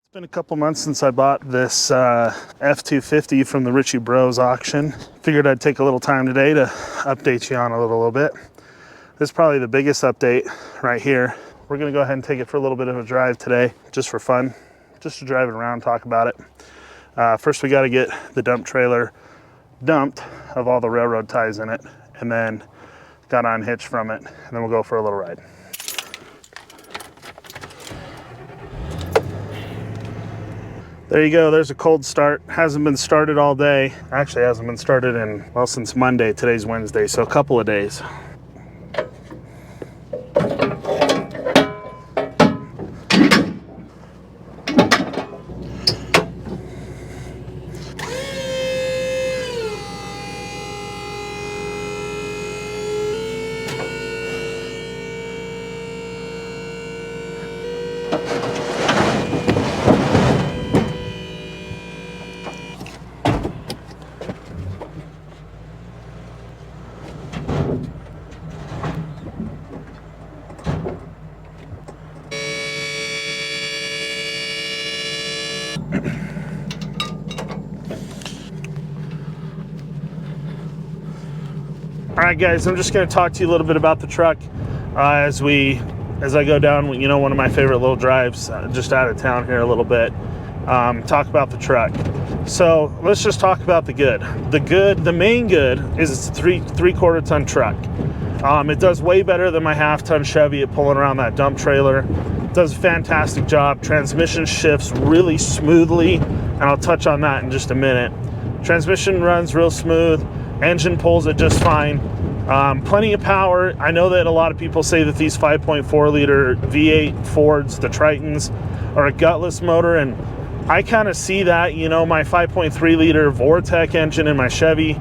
It's been a couple months since I bought this F250 from the Ritchie Brothers Auction. Figured I'd take a little time today to update you on it a little bit. This is probably the biggest update right here. We're gonna go ahead and take it for a little bit of a drive today, just for fun, just to drive it around, talk about it. First we gotta get the dump trailer dumped of all the railroad ties in it, and then got unhitched from it, and then we'll go for a little ride. There you go, there's a cold start. Hasn't been started all day. Actually hasn't been started in, well, since Monday. Today's Wednesday, so a couple of days. All right, guys, I'm just going to talk to you a little bit about the truck as I go down, you know, one of my favorite little drives just out of town here a little bit. Talk about the truck. So let's just talk about the good. The main good is it's a three-quarter ton truck. It does way better than my half-ton Chevy at pulling around that dump trailer. It does a fantastic job. Transmission shifts really smoothly, and I'll touch on that in just a minute. Transmission runs real smooth. Engine pulls it just fine. Plenty of power. I know that a lot of people say that these 5.4 liter V8 Fords, the Tritons, are a gutless motor, and I kind of see that. You know, my 5.3 liter Vortec engine in my Chevy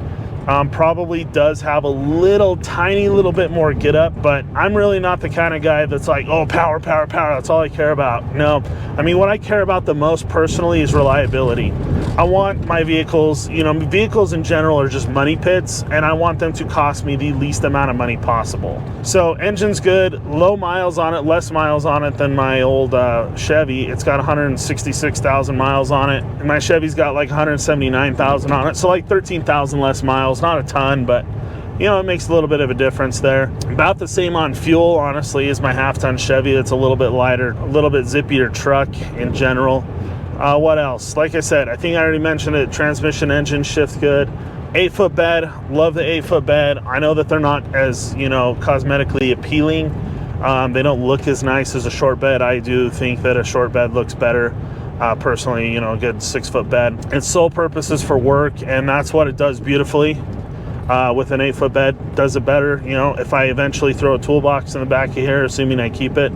probably does have a tiny little bit more get up, but I'm really not the kind of guy that's like, oh, power, that's all I care about. No, I mean, what I care about the most personally is reliability. I want my vehicles, you know, vehicles in general are just money pits, and I want them to cost me the least amount of money possible. So engine's good, low miles on it, less miles on it than my old Chevy. It's got 166,000 miles on it, and my Chevy's got like 179,000 on it, so like 13,000 less miles. Not a ton, but you know, it makes a little bit of a difference there. About the same on fuel, honestly, as my half-ton Chevy. It's a little bit lighter, a little bit zippier truck in general. What else? Like I said, I think I already mentioned it. Transmission, engine shift good. 8-foot bed. Love the 8-foot bed. I know that they're not as, you know, cosmetically appealing. They don't look as nice as a short bed. I do think that a short bed looks better. Personally, you know, a good 6-foot bed. Its sole purpose is for work, and that's what it does beautifully. With an 8-foot bed, does it better. You know, if I eventually throw a toolbox in the back of here, assuming I keep it,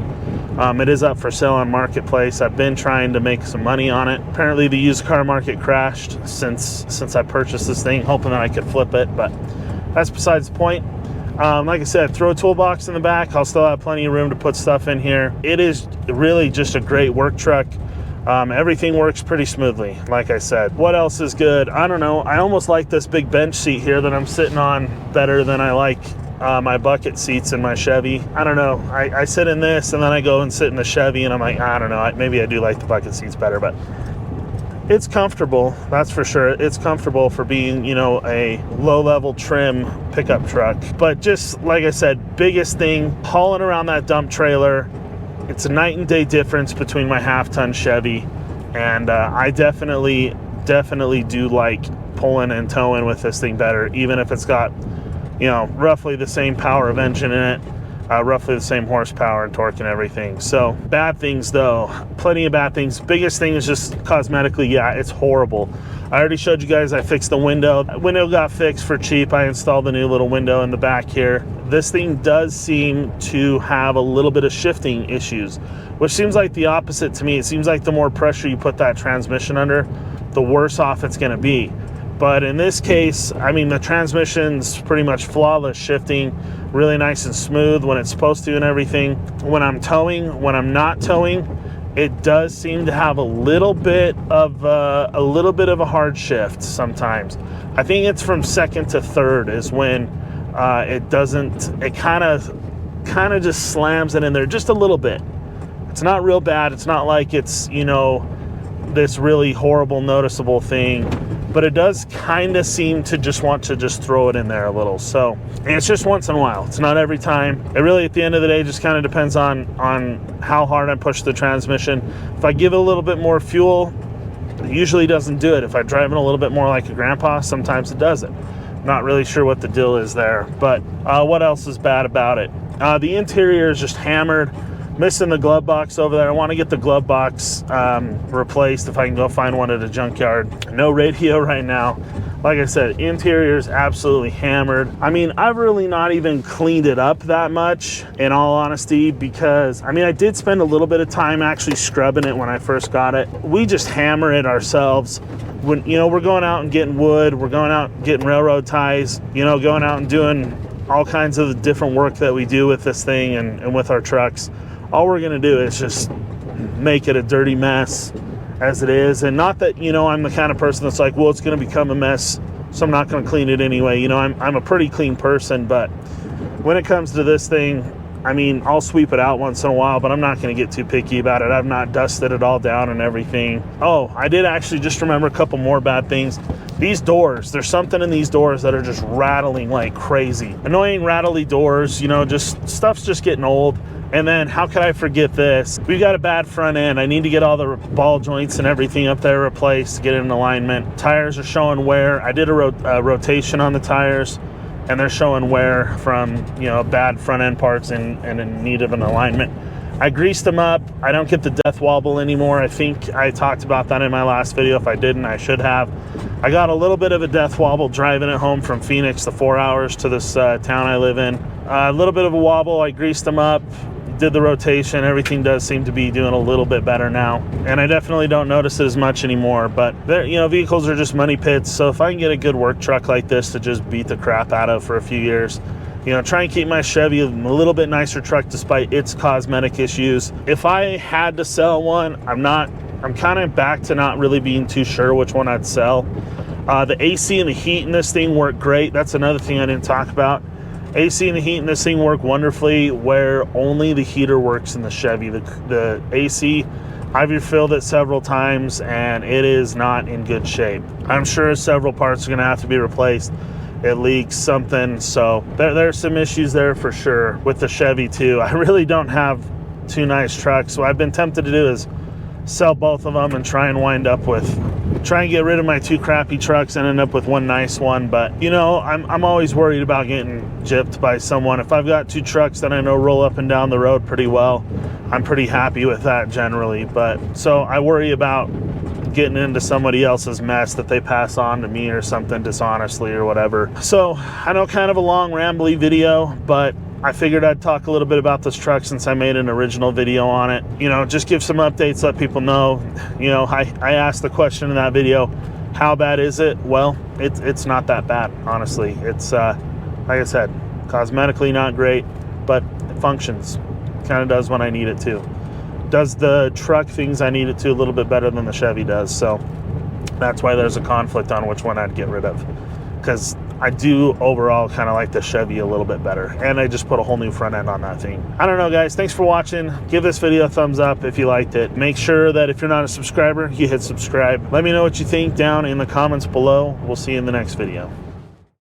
it is up for sale on Marketplace. I've been trying to make some money on it. Apparently the used car market crashed since I purchased this thing, hoping that I could flip it, but that's besides the point. Like I said, throw a toolbox in the back. I'll still have plenty of room to put stuff in here. It is really just a great work truck. Everything works pretty smoothly, like I said. What else is good? I don't know. I almost like this big bench seat here that I'm sitting on better than I like my bucket seats in my Chevy. I don't know. I sit in this and then I go and sit in the Chevy, and I'm like, I don't know. Maybe I do like the bucket seats better, but it's comfortable. That's for sure. It's comfortable for being, you know, a low-level trim pickup truck. But just like I said, biggest thing, hauling around that dump trailer. It's a night and day difference between my half-ton Chevy, and I definitely do like pulling and towing with this thing better, even if it's got, you know, roughly the same power of engine in it, roughly the same horsepower and torque and everything. So bad things though, plenty of bad things. Biggest thing is just cosmetically, yeah, it's horrible. I already showed you guys I fixed the window. The window got fixed for cheap. I installed the new little window in the back here. This thing does seem to have a little bit of shifting issues, which seems like the opposite to me. It seems like the more pressure you put that transmission under, the worse off it's gonna be. But in this case, I mean, the transmission's pretty much flawless shifting, really nice and smooth when it's supposed to and everything. When I'm towing, when I'm not towing, it does seem to have a little bit of a hard shift sometimes. I think it's from second to third is when it kind of just slams it in there just a little bit. It's not real bad. It's not like it's, you know, this really horrible noticeable thing, but it does kind of seem to just want to just throw it in there a little. So it's just once in a while, it's not every time. It really, at the end of the day, just kind of depends on how hard I push the transmission. If I give it a little bit more fuel, it usually doesn't do it. If I drive it a little bit more like a grandpa, sometimes it does it. Not really sure what the deal is there. But what else is bad about it? The interior is just hammered. Missing the glove box over there. I want to get the glove box replaced if I can go find one at a junkyard. No radio right now. Like I said, interior is absolutely hammered. I mean, I've really not even cleaned it up that much, in all honesty, because I mean, I did spend a little bit of time actually scrubbing it when I first got it. We just hammer it ourselves. When, you know, we're going out and getting wood, we're going out and getting railroad ties, you know, going out and doing all kinds of the different work that we do with this thing and with our trucks. All we're gonna do is just make it a dirty mess as it is. And not that, you know, I'm the kind of person that's like, well, it's gonna become a mess, so I'm not gonna clean it anyway. You know, I'm a pretty clean person, but when it comes to this thing, I mean, I'll sweep it out once in a while, but I'm not gonna get too picky about it. I've not dusted it all down and everything. Oh, I did actually just remember a couple more bad things. These doors, there's something in these doors that are just rattling like crazy. Annoying rattly doors, you know, just stuff's just getting old. And then how could I forget this? We've got a bad front end. I need to get all the ball joints and everything up there replaced to get it in alignment. Tires are showing wear. I did a rotation on the tires, and they're showing wear from, you know, bad front end parts and in need of an alignment. I greased them up. I don't get the death wobble anymore. I think I talked about that in my last video. If I didn't, I should have. I got a little bit of a death wobble driving it home from Phoenix, the 4 hours to this town I live in. A little bit of a wobble. I greased them up, did the rotation. Everything does seem to be doing a little bit better now, and I definitely don't notice it as much anymore. But you know, vehicles are just money pits, so if I can get a good work truck like this to just beat the crap out of for a few years, you know, try and keep my Chevy a little bit nicer truck despite its cosmetic issues. If I had to sell one, I'm kind of back to not really being too sure which one I'd sell. The AC and the heat in this thing work great. That's another thing I didn't talk about. AC and the heat in this thing work wonderfully, where only the heater works in the Chevy. The AC, I've refilled it several times and it is not in good shape. I'm sure several parts are going to have to be replaced. It leaks something, so there's some issues there for sure with the Chevy too. I really don't have two nice trucks, so I've been tempted to do is sell both of them and try and get rid of my two crappy trucks and end up with one nice one. But you know, I'm always worried about getting gypped by someone. If I've got two trucks that I know roll up and down the road pretty well, I'm pretty happy with that generally. But so I worry about getting into somebody else's mess that they pass on to me or something dishonestly or whatever. So I know, kind of a long rambly video, but I figured I'd talk a little bit about this truck since I made an original video on it. You know, just give some updates, let people know. You know, I asked the question in that video, how bad is it? Well, it's not that bad, honestly. It's, like I said, cosmetically not great, but it functions. Kind of does when I need it to. Does the truck things I need it to a little bit better than the Chevy does. So that's why there's a conflict on which one I'd get rid of. Because I do overall kind of like the Chevy a little bit better. And I just put a whole new front end on that thing. I don't know, guys. Thanks for watching. Give this video a thumbs up if you liked it. Make sure that if you're not a subscriber, you hit subscribe. Let me know what you think down in the comments below. We'll see you in the next video.